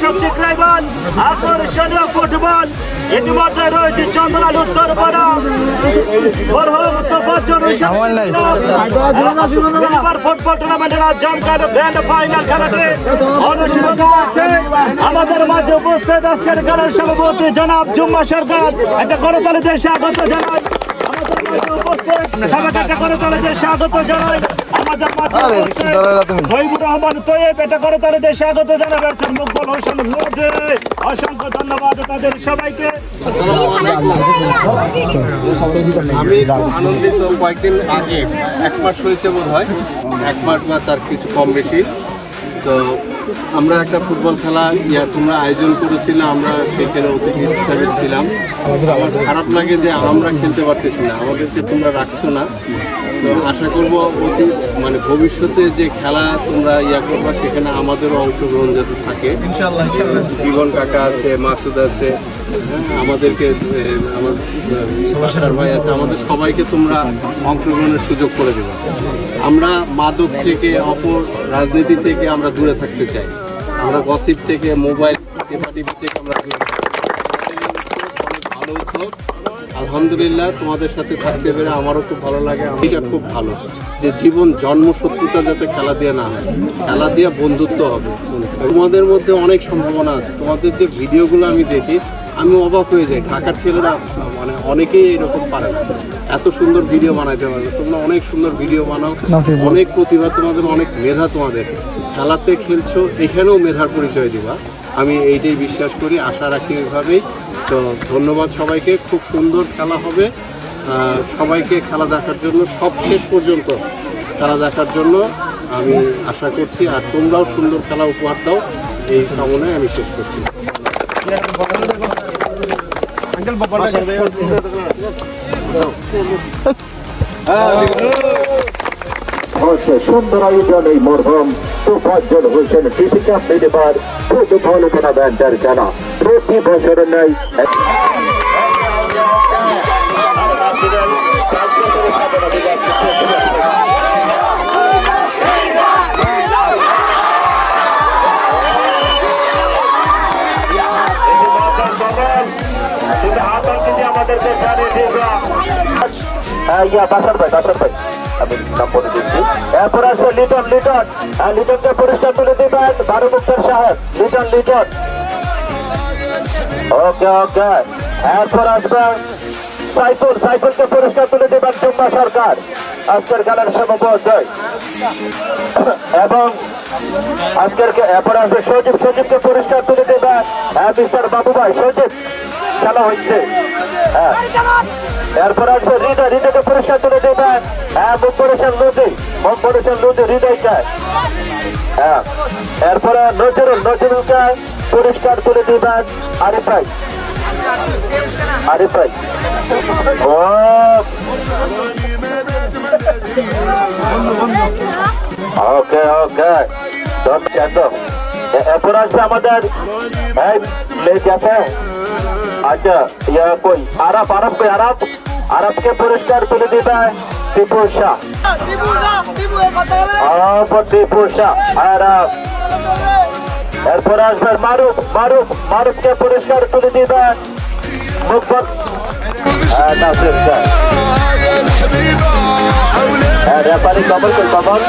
শক্তি ক্রাইবান আকর্ষণীয় ফুটবল ইতিমধ্যে রয়েছে চন্দ্রাল উত্তরপাড়া ফুটবল টুর্নামেন্টের জমকার গ্র্যান্ড ফাইনাল খেলাটি অনুষ্ঠিত হচ্ছে। আমাদের মাঝে উপস্থিত আজকের খেলার সভাপতি জনাব জুম্মা সরকার, একটা করতালিতে স্বাগত জানাই। স্বাগত জানাই আমাদের মহিবুর রহমান তৈব, এটা করতালিতে স্বাগত জানাবেন মুকবুল হোসেন মোদী। অসংখ্য ধন্যবাদ তাদের সবাইকে। আমি খুব আনন্দিত। কয়েকদিন আগে 1 মাস হয়েছে বোধ হয়, 1 মাস বা তার কিছু কম বেশি, তো আমরা একটা ফুটবল খেলা তোমরা আয়োজন করেছিলে, আমরা সেখানে অতিথি হিসাবে ছিলাম। আমার খারাপ লাগে যে আমরা খেলতে পারতেছি না, আমাদেরকে তোমরা রাখছো না। তো আশা করবো ভবিষ্যতে যে খেলা তোমরা করবা সেখানে আমাদেরও অংশগ্রহণ যাতে থাকে। জীবন কাকা আছে, মাসুদ আছে, আমাদেরকে আমার বাসার ভাই আছে, আমাদের সবাইকে তোমরা অংশগ্রহণের সুযোগ করে দেবে। আমরা মাদক থেকে, অপর রাজনীতি থেকে আমরা দূরে থাকতে চাই। আমরা গসিপ থেকে, মোবাইল টিভি থেকে আমরা দূরে থাকতে চাই। অনেক ভালো উৎসব, আলহামদুলিল্লাহ। তোমাদের সাথে থাকতে পেরে আমারও খুব ভালো লাগে। এটা খুব ভালো যে জীবন জন্ম শত্রুতা যাতে খেলা দিয়ে না হয়, খেলা দিয়ে বন্ধুত্ব হবে। তোমাদের মধ্যে অনেক সম্ভাবনা আছে। তোমাদের যে ভিডিওগুলো আমি দেখি, আমি অবাক হয়ে যাই। ঢাকার ছেলেরা অনেকেই এরকম পারে না, এত সুন্দর ভিডিও বানাইতে পারবে। তোমরা অনেক সুন্দর ভিডিও বানাও, অনেক প্রতিভা তোমাদের, অনেক মেধা তোমাদের। খেলাতে খেলছো, এখানেও মেধার পরিচয় দিবা, আমি এইটাই বিশ্বাস করি, আশা রাখি ওইভাবেই। তো ধন্যবাদ সবাইকে। খুব সুন্দর খেলা হবে। সবাইকে খেলা দেখার জন্য, সব শেষ পর্যন্ত খেলা দেখার জন্য আমি আশা করছি। আর তোমরাও সুন্দর খেলা উপহার দাও, এই কামনায় আমি শেষ করছি। সুন্দর আয়োজন এই মরহুম তোফাজ্জল হোসেন ডিসি ক্যাম্প নির্মাণ ফুটবল টুর্নামেন্টের খেলা প্রতি বছর নেই। আমি নাম বলে দিচ্ছি। এরপর আসবে লিটন। লিটনকে পুরস্কার তুলে দিবেন বারু মুক্তার সাহেব। লিটন ওকে। এরপর আসবে সাইফুলকে পুরস্কার তুলে দিবেন জুম্মা সরকার, আজকের খেলার সভাপতি। এবং এরপর আসবে সজীবকে পুরস্কার তুলে দেবেন মিস্টার বাবু ভাই সজীব। খেলা হচ্ছে। এরপর আসবে হৃদয়কে পুরস্কার তুলে দেবেন মোহাম্মদ লুদি হৃদয়কে। এরপরে নজরুলকে পুরস্কার তুলে দিবেন আরিফ ভাই। ওকে। এরপর আসবে আমাদের আচ্ছা কই আরবকে পুরস্কার তুলে দিবেন টিপু শাহ। এরপর আসবে মারুফকে পুরস্কার তুলে দিবেন মুকবর নাসির শাহ। রেফারি কমল